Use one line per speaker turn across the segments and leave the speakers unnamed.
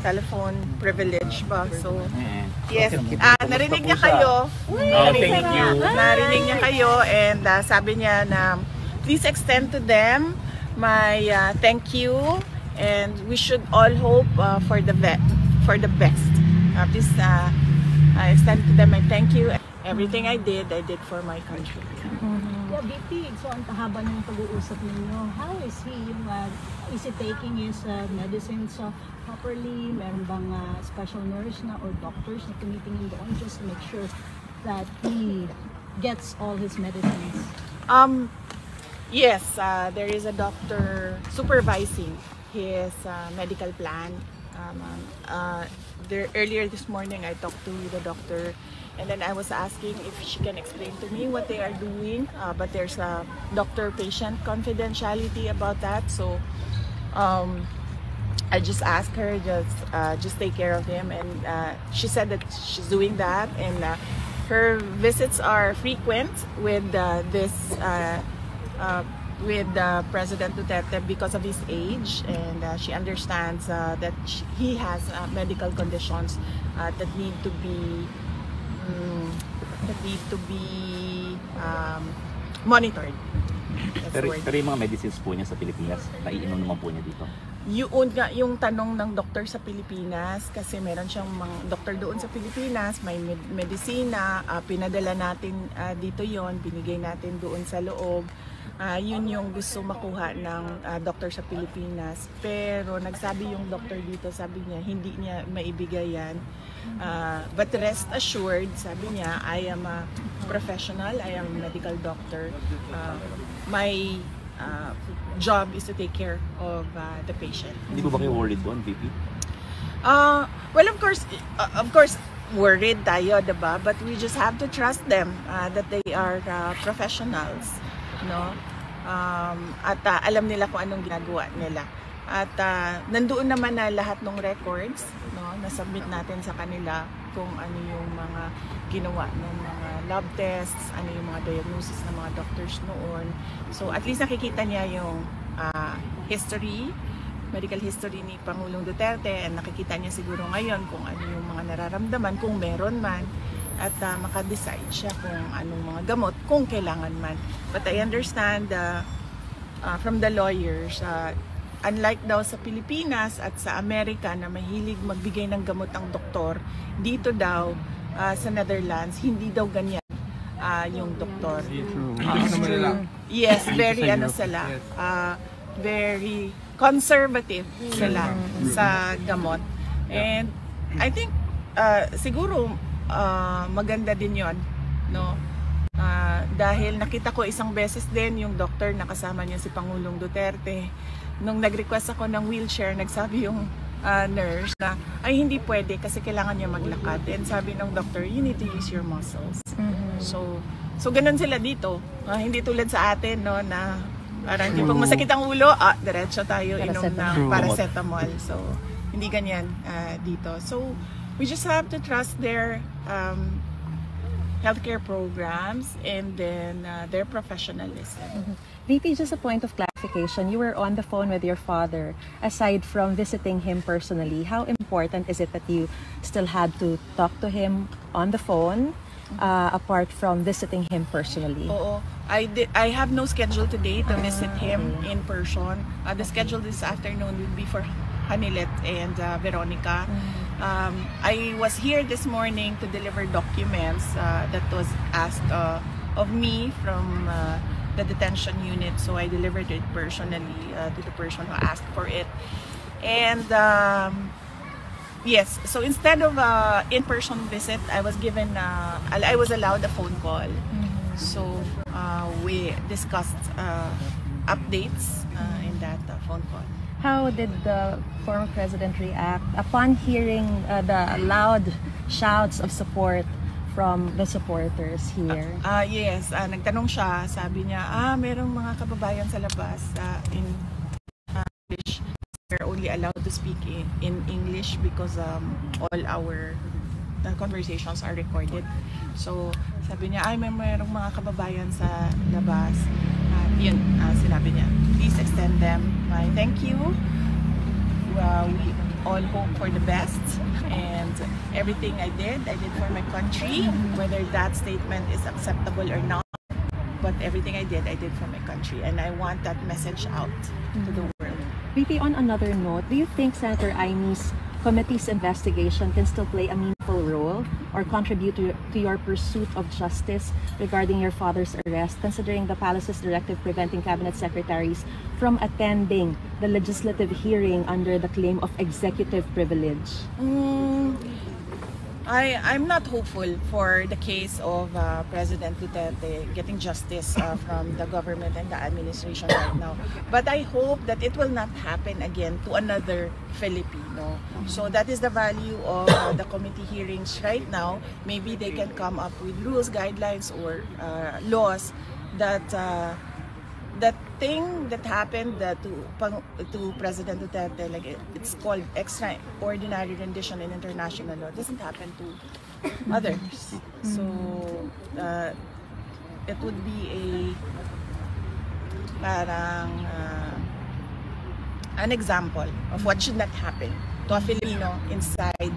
telephone privilege ba. So, yes,
Okay.
narinig niya kayo.
Thank you.
Narinig niya kayo and sabi niya na please extend to them my thank you and we should all hope for the best. Please extend to them my thank you. Everything I did for my country.
Yeah, BP, so ang haba ng pag-uusap ninyo, how is he, is he taking his medicines properly? Meron bang special nurse na or doctors na tumitingin doon just to make sure that he gets all his medicines?
Yes, there is a doctor supervising his medical plan. Earlier this morning, I talked to the doctor, and then I was asking if she can explain to me what they are doing. But there's a doctor-patient confidentiality about that, so I just asked her just take care of him, and she said that she's doing that, and her visits are frequent with with President Duterte because of his age, and she understands that he has medical conditions that need to be monitored.
Pero yung mga medicines po niya sa Pilipinas, naiinom naman po niya dito?
Yung tanong ng doktor sa Pilipinas, kasi meron siyang mga doktor doon sa Pilipinas, may medisina, pinadala natin dito yon, binigay natin doon sa loob. Yun yung gusto makuha ng doktor sa Pilipinas, pero nagsabi yung doktor dito, sabi niya hindi niya maibigay yan, but rest assured, sabi niya, I am a professional, I am a medical doctor, my job is to take care of the patient.
Hindi po ba kayo worried doon, VP?
Well, of course worried tayo, diba? But we just have to trust them that they are professionals, no? At alam nila kung anong ginagawa nila. At nandoon naman na lahat ng records, no? Na-submit natin sa kanila kung ano yung mga ginawa ng mga lab tests, ano yung mga diagnosis ng mga doctors noon. So at least nakikita niya yung history, medical history ni Pangulong Duterte, and nakikita niya siguro ngayon kung ano yung mga nararamdaman, kung meron man, at makadecide siya kung anong mga gamot, kung kailangan man. But I understand from the lawyers, unlike daw sa Pilipinas at sa Amerika na mahilig magbigay ng gamot ang doktor, dito daw sa Netherlands, hindi daw ganyan yung doktor. Yes, very sila, very conservative sila sa gamot. And I think siguro maganda din yon, no? Dahil nakita ko isang beses din yung doctor na kasama niya si Pangulong Duterte. Nung nag-request ako ng wheelchair, nagsabi yung nurse na ay hindi pwede kasi kailangan niya maglakad. And sabi ng doctor, you need to use your muscles. So ganun sila dito. Hindi tulad sa atin, no, na parang pag masakit ang ulo, diretso tayo inom ng paracetamol. So hindi ganyan dito. So we just have to trust their healthcare programs and then their professionalism.
VP, just a point of clarification. You were on the phone with your father. Aside from visiting him personally, how important is it that you still had to talk to him on the phone, apart from visiting him personally?
Oo. I have no schedule today to visit him in person. The schedule this afternoon will be for Hanilet and Veronica. I was here this morning to deliver documents that was asked of me from the detention unit, so I delivered it personally to the person who asked for it. And yes, so instead of in-person visit, I was allowed a phone call. So we discussed updates in that phone call.
How did the former president react upon hearing the loud shouts of support from the supporters here?
Yes, nagtanong siya, sabi niya, merong mga kababayan sa labas in English. We're only allowed to speak in English because all our conversations are recorded. So sabi niya, merong mga kababayan sa labas. Yun, sinabi niya, please extend them my thank you. all hope for the best, and everything I did for my country, whether that statement is acceptable or not. But everything I did for my country, and I want that message out to the world.
VP, on another note, do you think Senator Imy's committee's investigation can still play a meaningful role or contribute to your pursuit of justice regarding your father's arrest, considering the palace's directive preventing cabinet secretaries from attending the legislative hearing under the claim of executive privilege?
I'm not hopeful for the case of President Duterte getting justice from the government and the administration right now. But I hope that it will not happen again to another Filipino. So that is the value of the committee hearings right now. Maybe they can come up with rules, guidelines, or laws that that thing that happened to President Duterte, like it's called extraordinary rendition in international law, doesn't happen to others. So it would be an example of what should not happen to a Filipino inside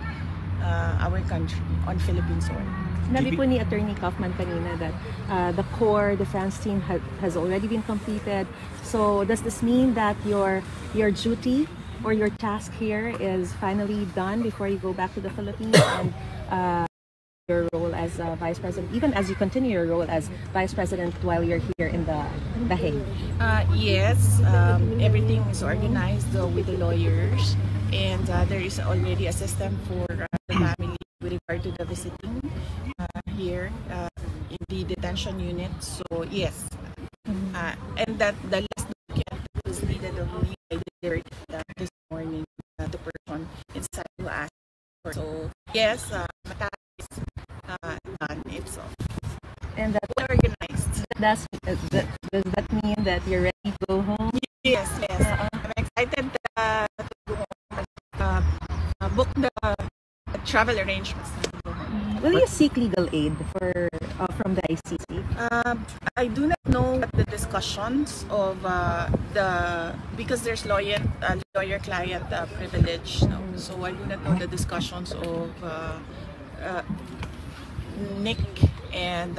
our country on Philippine soil.
Sinabi po ni Attorney Kaufman kanina that the core defense team has already been completed. So does this mean that your duty or your task here is finally done before you go back to the Philippines, and your role as Vice President, even as you continue your role as Vice President while you're here in The Hague?
Yes, everything is organized with the lawyers, and there is already a system for the family with regard to the visiting here in the detention unit. So yes, and that the last document that was needed of me, I delivered this morning to the person inside who asked for. So yes, Mata is done. It's
And that
well organized.
does that mean that you're ready to go home?
Yes. I'm excited to go home. Book the travel arrangements.
Will you seek legal aid from the ICC?
I do not know what the discussions of because there's lawyer-client privilege. No? So I do not know the discussions of Nick and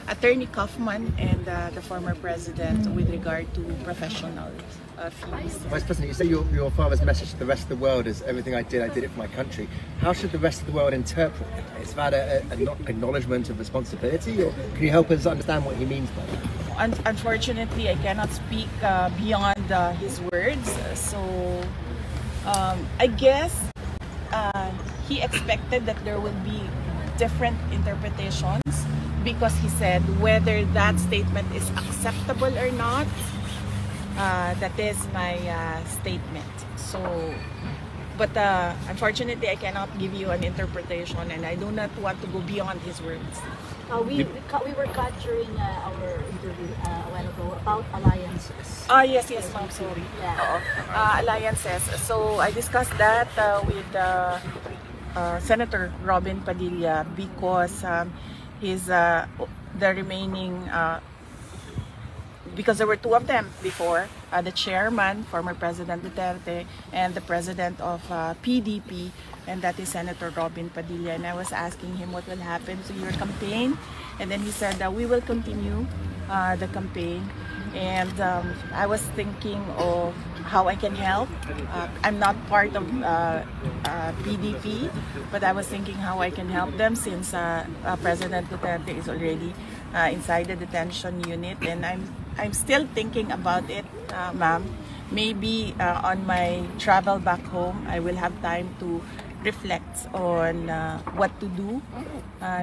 Attorney Kaufman and the former president with regard to professional fees.
Vice President, you say your father's message to the rest of the world is everything I did it for my country. How should the rest of the world interpret it? Is that an acknowledgement of responsibility, or can you help us understand what he means by that?
Unfortunately, I cannot speak beyond his words. So I guess he expected that there would be different interpretations, because he said whether that statement is acceptable or not. That is my statement. So, but unfortunately, I cannot give you an interpretation, and I do not want to go beyond his words.
We were cut during our interview a while ago about alliances.
Yes, ma'am, sorry.
Yeah.
Alliances. So I discussed that with Senator Robin Padilla, because he's the remaining, because there were two of them before, the chairman, former President Duterte, and the president of PDP, and that is Senator Robin Padilla. And I was asking him what will happen to your campaign, and then he said that we will continue the campaign. And I was thinking of how I can help. I'm not part of PDP, but I was thinking how I can help them, since President Duterte is already inside the detention unit, and I'm still thinking about it, ma'am. Maybe on my travel back home, I will have time to reflect on what to do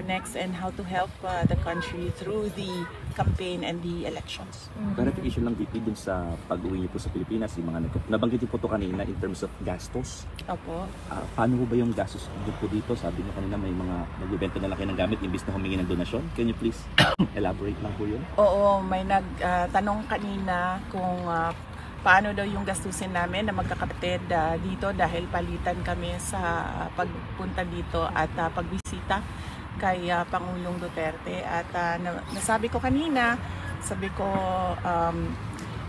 next and how to help the country through the campaign and the elections.
Clarification lang, VP, dun sa pag-uwi niyo po sa Pilipinas, yung mga nabanggit niyo po to kanina in terms of gastos.
Opo.
Paano po ba yung gastos po dito? Sabi niyo kanina may mga nagbibenta na laki ng gamit imbis na humingi ng donasyon. Can you please elaborate lang po yun?
Oo, may nagtanong kanina kung paano daw yung gastusin namin na magkakapatid dito, dahil palitan kami sa pagpunta dito at pagbisita kay Pangulong Duterte. At nasabi ko kanina, sabi ko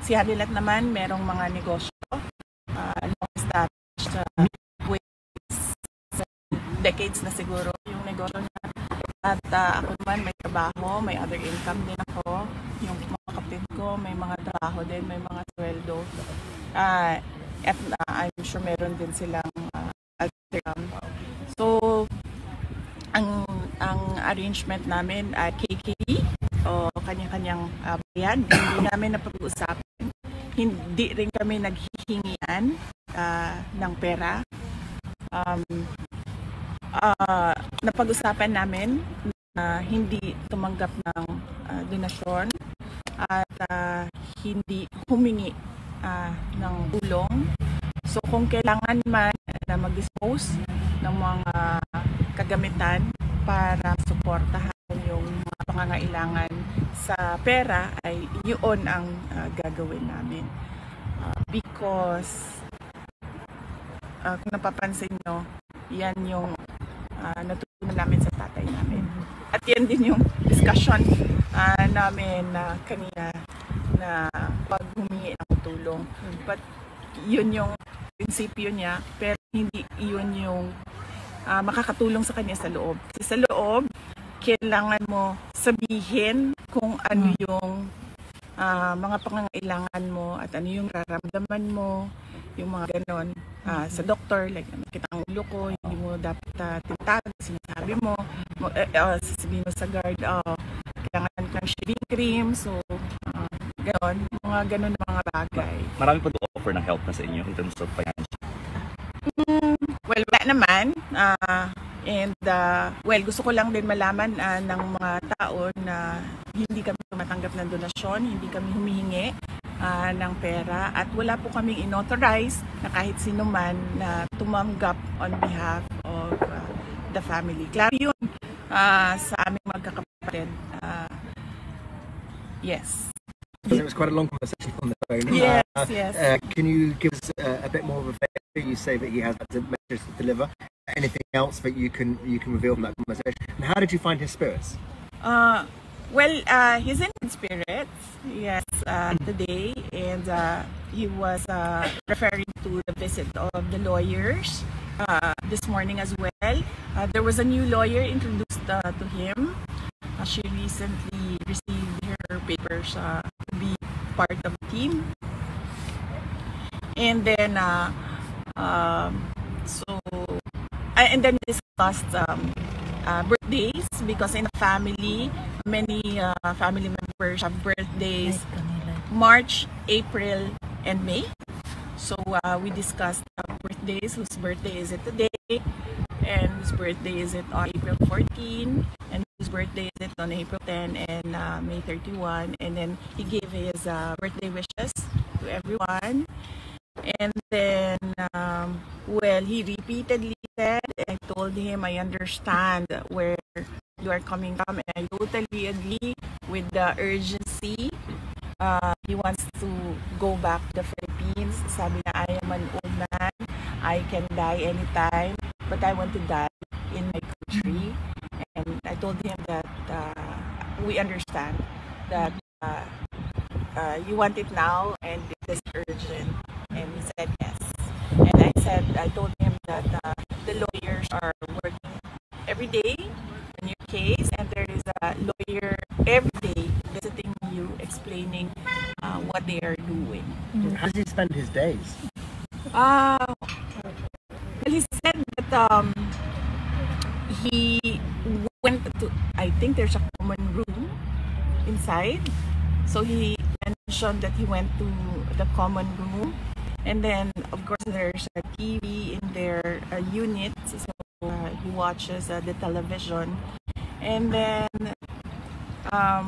si Hanilat naman merong mga negosyo, long established decades na siguro yung negosyo niya. At ako naman may trabaho, may other income din ako. Yung mga kapatid ko, may mga trabaho din, may mga sweldo. At I'm sure meron din silang other income. So, ang arrangement namin ay KKE o kanya-kanyang bayan. Hindi namin napag-uusapan. Hindi rin kami naghihingian ng pera. Napag-usapan namin na hindi tumanggap ng donasyon at hindi humingi ng tulong. So kung kailangan man na mag-dispose ng mga kagamitan para suportahan yung mga pangangailangan sa pera, ay yun ang gagawin namin. Because kung napapansin nyo, yan yung natutunan namin sa tatay namin. At yan din yung discussion namin kanina na pag humingi ng tulong. But yun yung prinsipyo niya, pero hindi yun yung makakatulong sa kanya sa loob. Kasi sa loob, kailangan mo sabihin kung ano yung mga pangangailangan mo at ano yung nararamdaman mo, yung mga ganon. Sa doktor, like nakita ang ulo ko, hindi mo dapat tinatawag, sinasabi mo, sasabihin mo sa guard, kailangan ko ng shaving cream, so ganon, mga ganon na mga bagay.
Marami po offer ng help na sa inyo in terms of financial?
Well, wala naman. Well, gusto ko lang din malaman ng mga tao na hindi kami tumatanggap ng donasyon, hindi kami humihingi ng pera, at wala po kaming inauthorize na kahit sino man na tumanggap on behalf of the family. Klaro yun sa aming magkakapatid. Yes.
It was quite a long conversation on the phone.
Yes, yes.
Can you give us a bit more of a flavor? You say that he has a message to deliver. Anything else that you can reveal from that conversation? And how did you find his spirits?
Well, he's in good spirits, yes, today, and he was referring to the visit of the lawyers this morning as well. There was a new lawyer introduced to him. She recently received her papers to be part of the team. And then, and then we discussed birthdays, because in a family, many family members have birthdays March, April, and May. So we discussed birthdays, whose birthday is it today, and whose birthday is it on April 14, and whose birthday is it on April 10 and May 31. And then he gave his birthday wishes to everyone. And then, well, he repeatedly said, I told him I understand where you are coming from, and I totally agree with the urgency. He wants to go back to the Philippines. Sabi na, I am an old man, I can die anytime, but I want to die in my country. And I told him that we understand that you want it now and it is urgent. And he said yes. And I told him that the lawyers are working every day on your case, and there is a lawyer every day visiting you, explaining what they are doing.
How does he spend his days?
Well, he said that he went to, I think there's a common room inside. So he mentioned that he went to the common room. And then, of course, there's a TV in their unit, so he watches the television. And then, I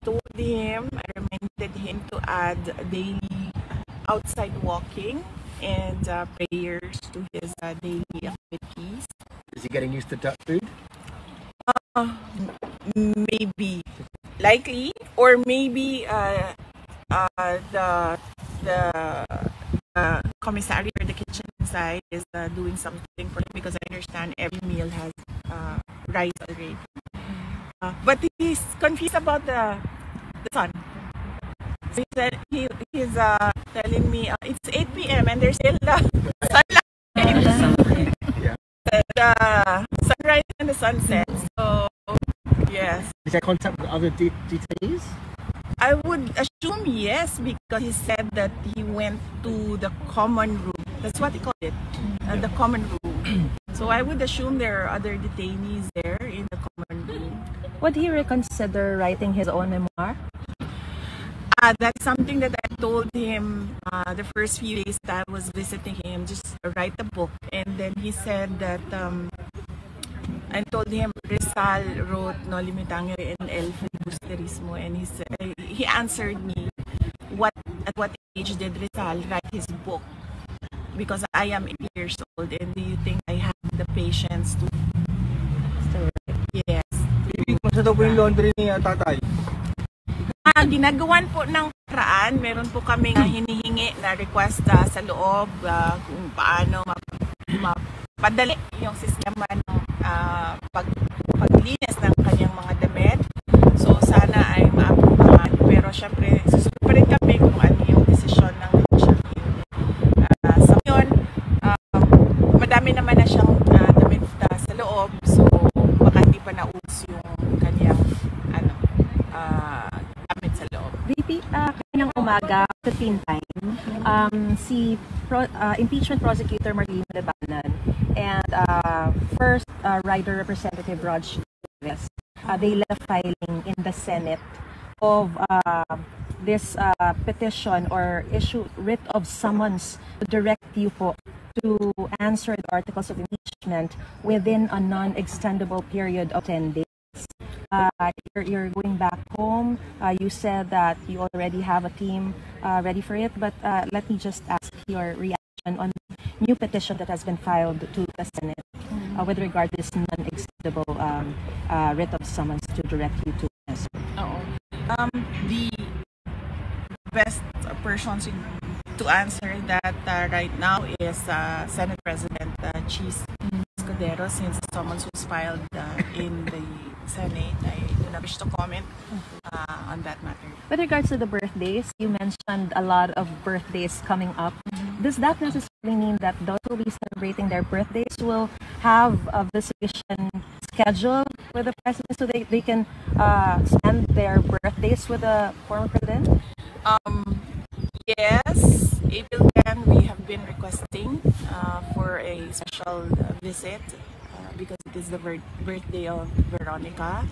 told him, I reminded him to add daily outside walking and prayers to his daily activities.
Is he getting used to Dutch food?
Maybe, likely, or maybe the commissary or the kitchen inside is doing something for him, because I understand every meal has rice already. But he's confused about the sun. So he said he's telling me it's 8 p.m. and there's still sunlight. Sunrise and the sunset. So, yes.
Is there contact with other detainees?
I would assume yes, because he said that he went to the common room. That's what he called it, the common room. So I would assume there are other detainees there in the common room.
Would he reconsider writing his own memoir?
That's something that I told him the first few days that I was visiting him, just write a book. And then he said that, I told him Rizal wrote No Limitangere and El Filibusterismo, and he answered me, at what age did Rizal write his book? Because I am 8 years old, and do you think I have the patience to? Yes.
Kumusta daw po yung laundry ni tatay?
Ginagawan po ng paraan. Meron po kami hinihingi na request sa loob kung paano mapadali yung sistema ng paglinis ng kanyang mga damit. So sana ay maaprobahan. Pero syempre, susunod pa rin kami kung ano yung desisyon ng legislative. Sa ngayon, madami naman na siyang damit sa loob. So baka hindi pa naubos yung kanyang damit sa loob.
VP, kaninang umaga, 15 time, si impeachment prosecutor Marlene Lebanon and first rider representative Rod Chavez, they led a filing in the Senate of this petition or issue writ of summons to direct you po to answer the articles of impeachment within a non-extendable period of 10 days. You're going back home. You said that you already have a team ready for it, but let me just ask your reaction on the new petition that has been filed to the Senate with regard to this non-extendable writ of summons to direct you to answer.
The best person to answer that right now is Senate President Cheese Escudero, since the summons was filed in the Senate. I do not wish to comment on that matter.
With regards to the birthdays, you mentioned a lot of birthdays coming up. Does that necessarily mean that those who will be celebrating their birthdays will have a visitation schedule with the president so they can spend their birthdays with the former president?
Yes, April 10 we have been requesting for a special visit because it is the birthday of Veronica.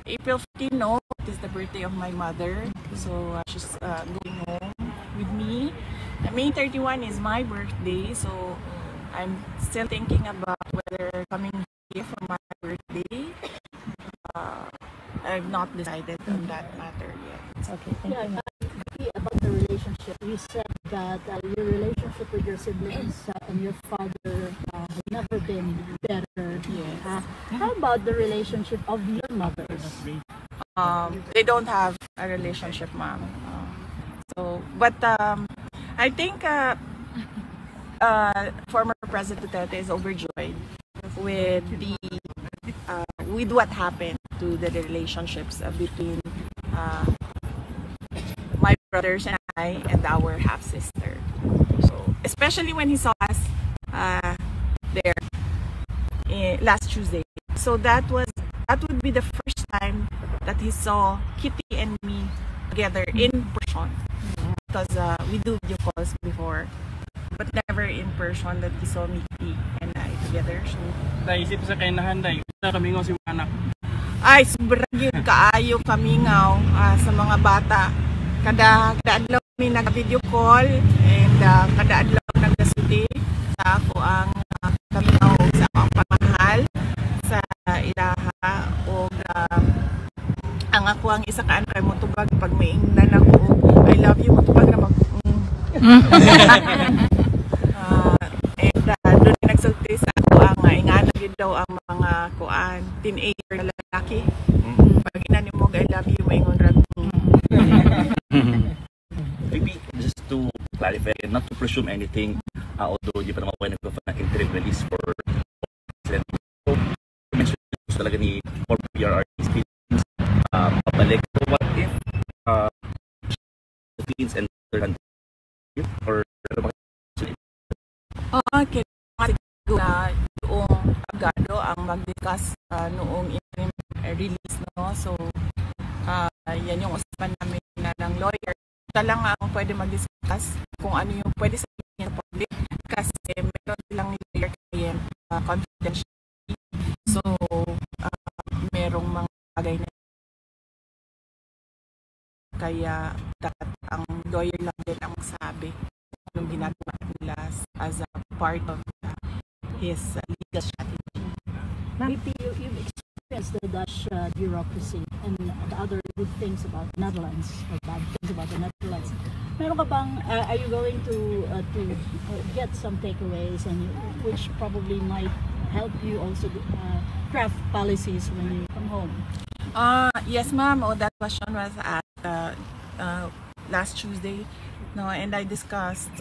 April 15, no, it is the birthday of my mother, so she's going home with me. May 31 is my birthday, so I'm still thinking about whether coming here for my birthday. I've not decided on that matter yet.
Okay, thank you.
About the relationship, you said that your relationship with your siblings and your father has never been better.
Yes.
How about the relationship of your mothers?
They don't have a relationship, ma'am. But I think former President Duterte is overjoyed with with what happened to the relationships between my brothers and I and our half sister. So especially when he saw us there last Tuesday. So that would be the first time that he saw Kitty and me together in person. Because we do video calls before, but never in person that he saw me, Kitty and I together. So
Naisip sa kainahan, day. Na kami ng si anak.
ay sobrang yun kaayo kamingaw sa mga bata. Kada adlaw kami nag-video call and kada adlaw nagdasuti sa ako ang kamingaw sa akong pamahal sa ilaha o ang ako ang isa ka kay motubag pag maingnan ako I love you motubag na mag and doon nagsulti sa ako ang ingana gyud daw ang mga kuan teenager na lalaki pag inani mo I love you maingon ra
Maybe just to clarify, not to presume anything, although di pa naman pwede ko na interim release for President. So, mention talaga ni former PRR speech, pabalik. So what if Philippines and other countries or
okay, mga abogado ang mag-discuss noong interim release, no? So yan yung usapan namin ng lawyer. Siya lang ang pwede mag-discuss kung ano yung pwede sabihin ng public kasi meron silang lawyer client confidentiality. So merong mga bagay na kaya dapat ang lawyer lang din ang sabi anong ginagawa nila as a part of his legal strategy.
VP, you've experienced the Dutch bureaucracy and the other good things about Netherlands or bad things about the Netherlands. Meron ka bang, are you going to get some takeaways and which probably might help you also craft policies when you come home?
Yes, ma'am. That question was asked last Tuesday. No, and I discussed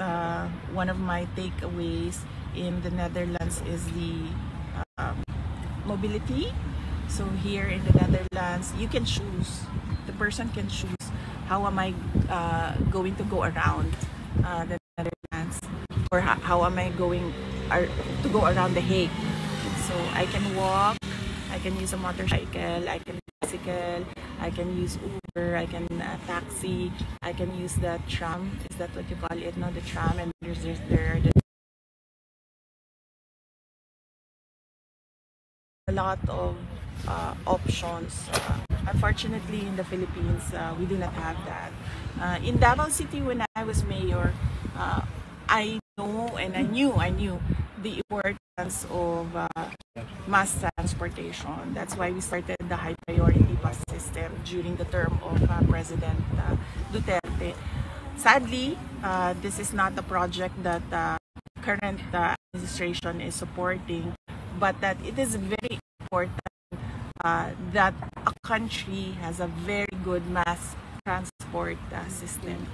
one of my takeaways in the Netherlands is the mobility. So here in the Netherlands, you can choose. The person can choose how am I going to go around the Netherlands, or how am I going to go around The Hague. So I can walk, I can use a motorcycle, I can bicycle, I can use Uber, I can taxi, I can use the tram. Is that what you call it? No, the tram, and there are a lot of options. Unfortunately, in the Philippines, we do not have that. In Davao City, when I was mayor, I know and I knew the importance of mass transportation. That's why we started the high priority bus system during the term of President Duterte. Sadly, this is not a project that current administration is supporting, but that it is very important that a country has a very good mass transport system.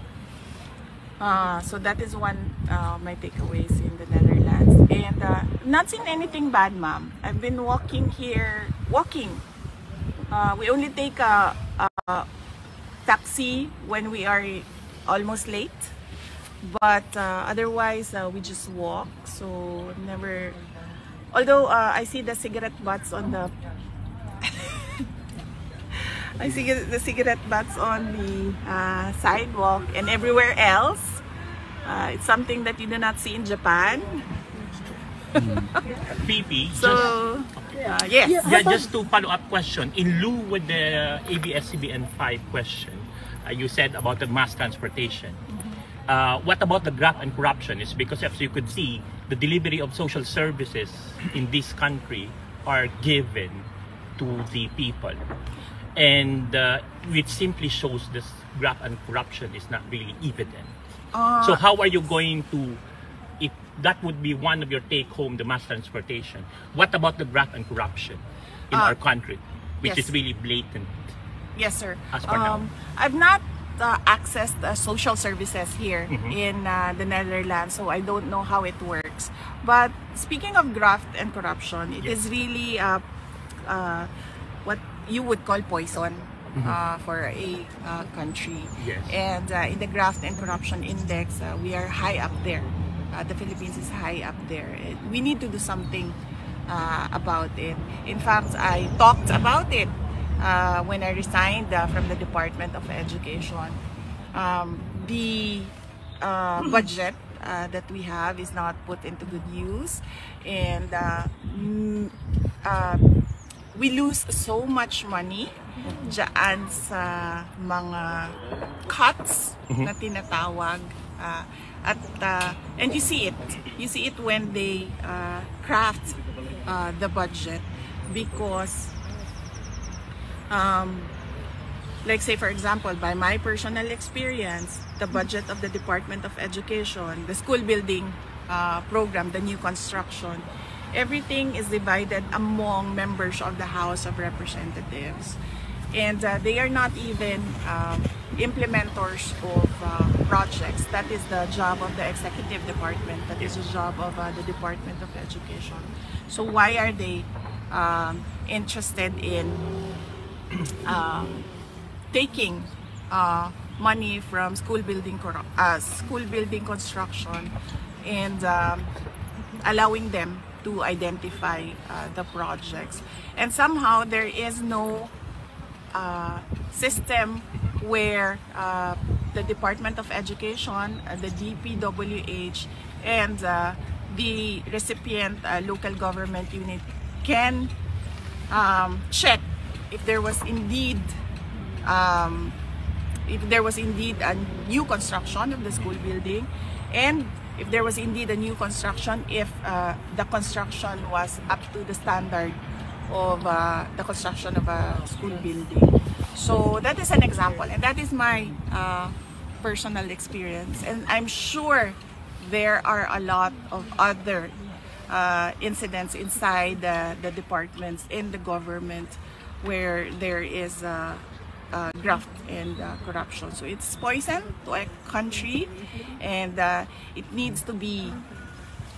So that is one my takeaways in the Netherlands. And not seen anything bad, ma'am. I've been walking here, we only take a taxi when we are almost late. But otherwise, we just walk. So never. Although I see the cigarette butts on the I see the cigarette butts on the sidewalk and everywhere else. It's something that you do not see in Japan.
VP,
So yes.
just to follow up question, in lieu with the ABS-CBN 5 question, you said about the mass transportation. What about the graft and corruption? Is because as you could see, the delivery of social services in this country are given to the people, and which simply shows this graft and corruption is not really evident. So how are you going to, if that would be one of your take home, the mass transportation, what about the graft and corruption in our country, which
yes.
is really blatant?
Yes, sir.
As for now.
I've not accessed social services here in the Netherlands, so I don't know how it works. But speaking of graft and corruption, it is really what you would call poison for a country.
Yes.
And in the graft and corruption index, we are high up there. The Philippines is high up there. We need to do something about it. In fact, I talked about it when I resigned from the Department of Education. The budget that we have is not put into good use, and we lose so much money dyan sa mga cuts na tinatawag, and you see it when they craft the budget, because like say for example, by my personal experience, the budget of the Department of Education, the school building program, the new construction, everything is divided among members of the House of Representatives, and they are not even implementors of projects. That is the job of the executive department. That is the job of the Department of Education. So why are they interested in taking money from school building construction and allowing them to identify the projects. And somehow there is no system where the Department of Education, the DPWH, and the recipient local government unit can check if there was indeed a new construction of the school building, and if there was indeed a new construction, if the construction was up to the standard of the construction of a school building. So that is an example, and that is my personal experience, and I'm sure there are a lot of other incidents inside the departments in the government where there is graft and corruption. So it's poison to a country, and it needs to be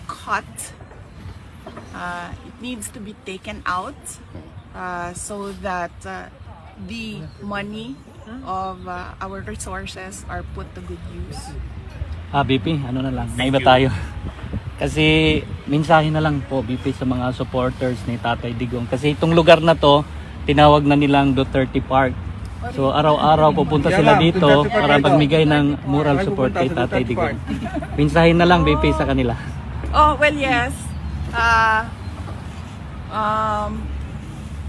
cut. It needs to be taken out so that the money of our resources are put to good use.
BP, ano na lang, naiba tayo. Kasi mensahe na lang po, BP, sa mga supporters ni Tatay Digong. Kasi itong lugar na to, tinawag na nilang Duterte Park. So araw-araw pupunta sila dito para magbigay ng moral support kay Tatay Digong. Mensahe na lang, BP, sa kanila.
Oh, well, yes.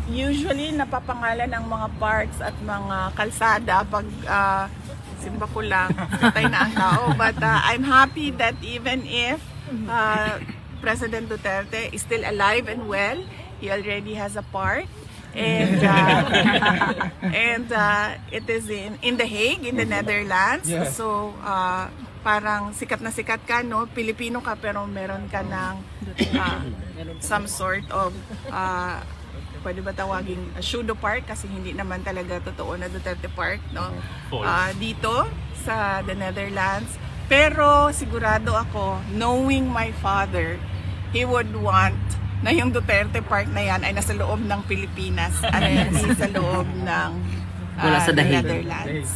Usually napapangalan ang mga parks at mga kalsada pag simba ko lang, patay na ang tao. But I'm happy that even if President Duterte is still alive and well, he already has a park, and it is in The Hague, in the Netherlands. Yeah. So parang sikat na sikat ka, no? Pilipino ka pero meron ka ng some sort of pwede ba tawaging pseudo park, kasi hindi naman talaga totoo na Duterte Park, no? Dito sa the Netherlands. Pero sigurado ako, knowing my father, he would want na yung Duterte Park na yan ay nasa loob ng Pilipinas at hindi sa loob ng the Netherlands.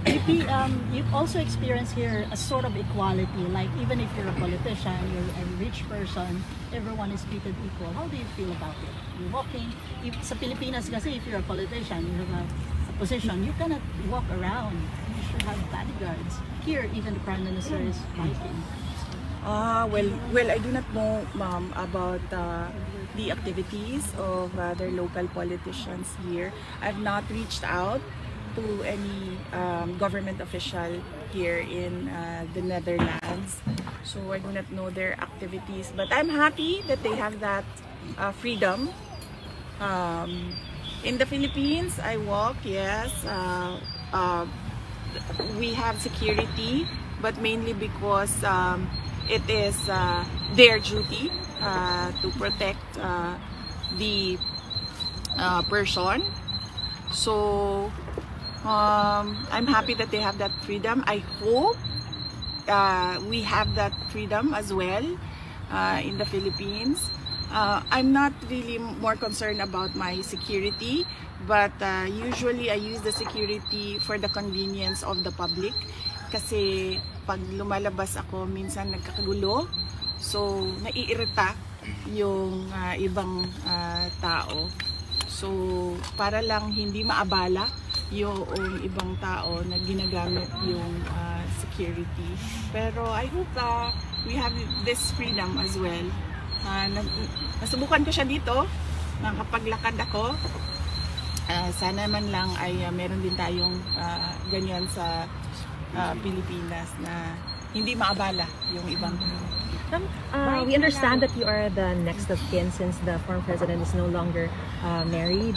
BP, you also experience here a sort of equality, like even if you're a politician, you're a rich person, everyone is treated equal. How do you feel about it? You're walking, sa Pilipinas kasi, if you're a politician, you have a position, you cannot walk around. You should have bodyguards. Here, even the Prime Minister is fighting.
Well, I do not know, ma'am, about the activities of their local politicians here. I've not reached out to any government official here in the Netherlands, so I do not know their activities, but I'm happy that they have that freedom. In the Philippines, I walk, yes. We have security, but mainly because it is their duty to protect the person. So I'm happy that they have that freedom. I hope we have that freedom as well in the Philippines. I'm not really more concerned about my security, but usually I use the security for the convenience of the public. Kasi pag lumalabas ako, minsan nagkakagulo. So naiirita yung ibang tao. So para lang hindi maabala yung ibang tao na ginagamit yung security. Pero I hope we have this freedom as well. Nasubukan ko siya dito, nakapaglakad ako. Sana man lang ay meron din tayong ganyan sa Pilipinas na hindi maabala yung ibang
we understand that you are the next of kin since the former president is no longer married.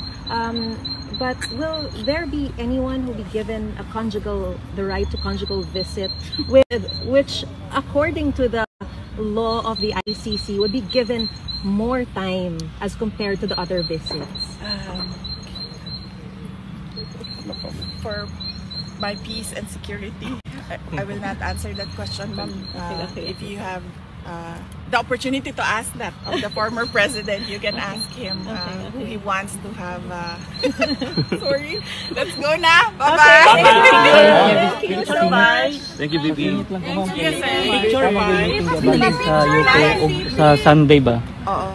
But will there be anyone who will be given the right to conjugal visit, which according to the law of the ICC would be given more time as compared to the other visits?
For my peace and security, I will not answer that question, ma'am. If you have the opportunity to ask that of the former president. You can ask him who he wants to have. Sorry, let's go na. Bye-bye.
Thank you, VP.
Yes, sir.
Picture sa UK sa Sunday ba?
Oo.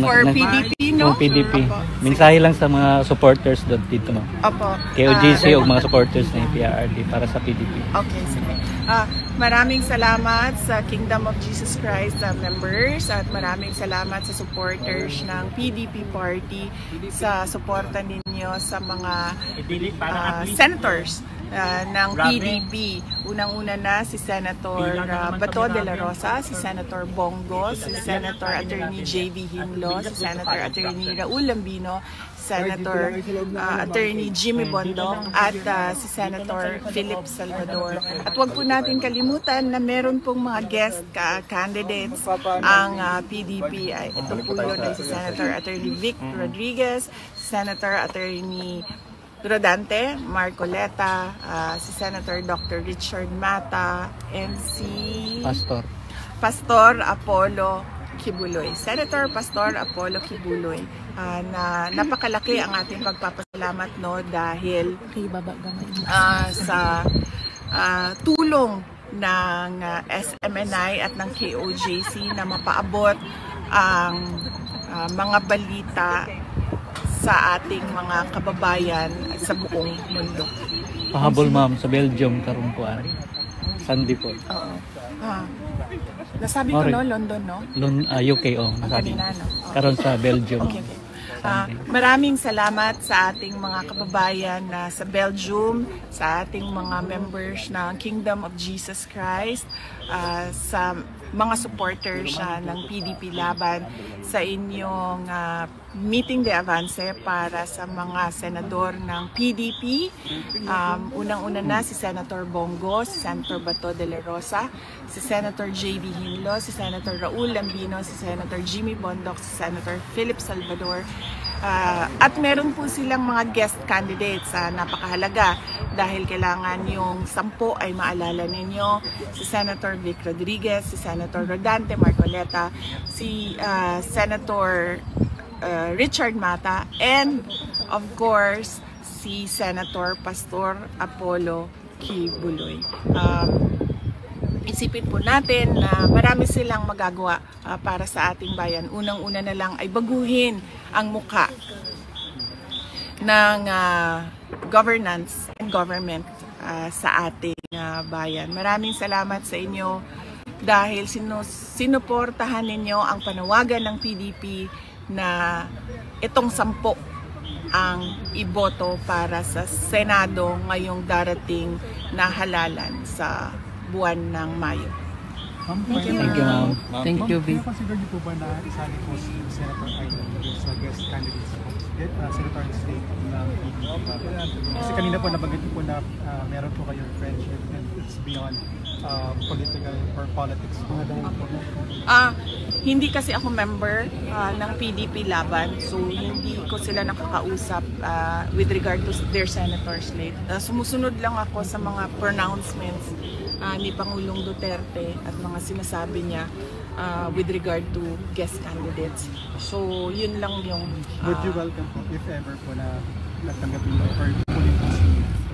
For
PDP, no?
For PDP.
Opo.
Mensahe lang sa mga supporters doon dito, no?
Opo.
KOJC o mga supporters ng PRRD para sa PDP.
Okay, sige. Maraming salamat sa Kingdom of Jesus Christ members at maraming salamat sa supporters ng PDP Party sa suporta ninyo sa mga senators ng PDP. Unang-una na si Senator Bato de la Rosa, si Senator Bongo, si Senator Attorney J.B. Hinlo, si Senator Attorney Raul Lambino, Senator Attorney Jimmy Bondoc at si Senator Philip Salvador. At huwag po natin kalimutan na meron pong mga guest candidates ang PDP. Ito po yun ay si Senator Attorney Vic Rodriguez, Senator Attorney Rodante Marcoleta, si Senator Dr. Richard Mata, and si Pastor Apollo Kibuloy. Senator Pastor Apollo Kibuloy. Na napakalaki ang ating pagpapasalamat, no, dahil sa tulong ng SMNI at ng KOJC na mapaabot ang mga balita sa ating mga kababayan sa buong mundo.
Pahabol ma'am sa Belgium karungkuan. Sunday po.
Oo. Nasabi ko, no, London, no?
UK, nasabi.
Kanina, no?
Karon sa Belgium.
Okay. Maraming salamat sa ating mga kababayan sa Belgium, sa ating mga members ng Kingdom of Jesus Christ, sa mga supporters ng PDP Laban, sa inyong meeting de avance para sa mga senador ng PDP. Unang-una na si Senator Bongo, si Senator Bato de la Rosa, si Senator J.B. Hinlo, si Senator Raul Lambino, si Senator Jimmy Bondoc, si Senator Philip Salvador. At meron po silang mga guest candidates napakahalaga dahil kailangan yung 10 ay maalala ninyo. Si Senator Vic Rodriguez, si Senator Rodante Marcoleta, si Senator Richard Mata, and of course si Senator Pastor Apollo Kibuloy. Isipin po natin na marami silang magagawa para sa ating bayan. Unang-una na lang ay baguhin ang muka ng governance and government sa ating bayan. Maraming salamat sa inyo dahil sinuportahan ninyo ang panawagan ng PDP na itong 10 ang iboto para sa Senado ngayong darating na halalan sa buwan ng Mayo.
Thank you, ma'am.
Thank you, Vic. Consider niyo po ba na isali po si Senator Aino sa guest candidates po? Senator in state ng PDP. Kasi kanina po nabanggit po na meron po kayong friendship and it's beyond political or politics.
Hindi kasi ako member ng PDP Laban, so hindi ko sila nakakausap with regard to their senator slate. Sumusunod lang ako sa mga pronouncements ni Pangulong Duterte at mga sinasabi niya with regard to guest candidates. So yun lang yung...
Would you welcome po, if ever po na natanggapin mo or pulin po si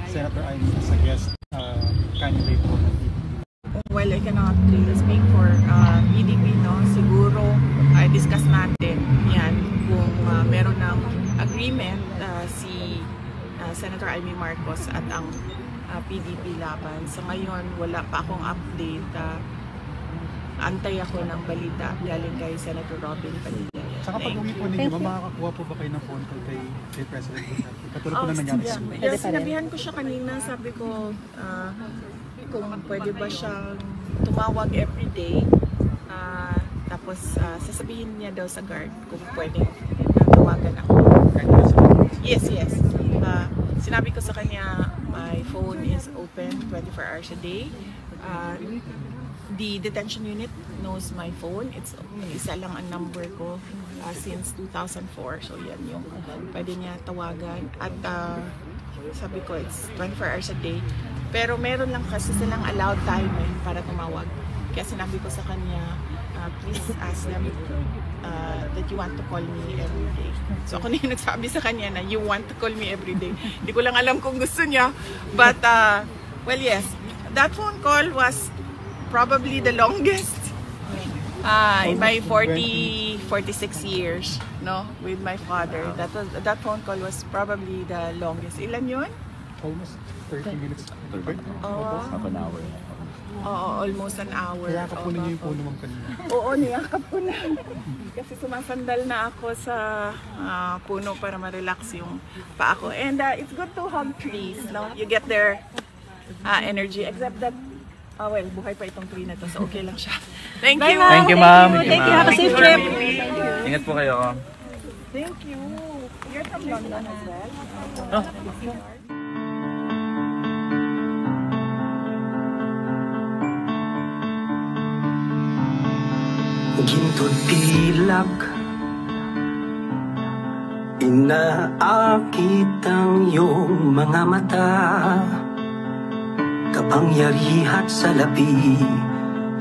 Senator Aino as a guest candidate po ng PDP?
Well, I cannot really speak for PDP, no? Siguro, discuss natin yan kung meron ng agreement si Senator Amy Marcos at ang PDP Laban. Sa ngayon, wala pa akong update. Antay ako ng balita galing kay Senator Robin Padilla.
Saka pag-uwi po ninyo, makakakuha po ba kayo ng phone call kay President Duterte? Katulad po na nangyari sa inyo.
Yes, sinabihan ko siya kanina, sabi ko kung pwede ba siyang tumawag everyday, tapos sasabihin niya daw sa guard kung pwede tawagan ako. Yes. Sinabi ko sa kanya, my phone is open 24 hours a day. The detention unit knows my phone. It's isa lang ang number ko since 2004. So yan yung pwede niya tawagan. At sabi ko, it's 24 hours a day. Pero meron lang kasi silang allowed time para tumawag. Kaya sinabi ko sa kanya, please ask them that you want to call me every day. So ako na yung nagsabi sa kanya na you want to call me every day. Hindi ko lang alam kung gusto niya. But, well, yes. That phone call was probably the longest in my 46 years, no, with my father. That phone call was probably the longest. Ilan yun?
Almost 30 minutes.
Half an hour.
Oo, almost an hour.
Niyakap po ninyo yung puno ma'am kanina.
Oo, niyakap ko na. Kasi sumasandal na ako sa puno para ma-relax yung paa ko. And it's good to hug trees, no? You get their energy. Except that, well, buhay pa itong tree na to, so okay lang siya. Thank you!
Thank you, ma'am.
Thank you. Have a safe trip.
Ingat po kayo.
Thank you! You're from London as well?
Ginto tilak, inaakit ang iyong mga mata, kapangyarihan sa labi,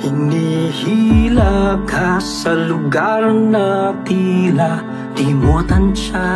hinihila ka sa lugar na tila di mo tansya.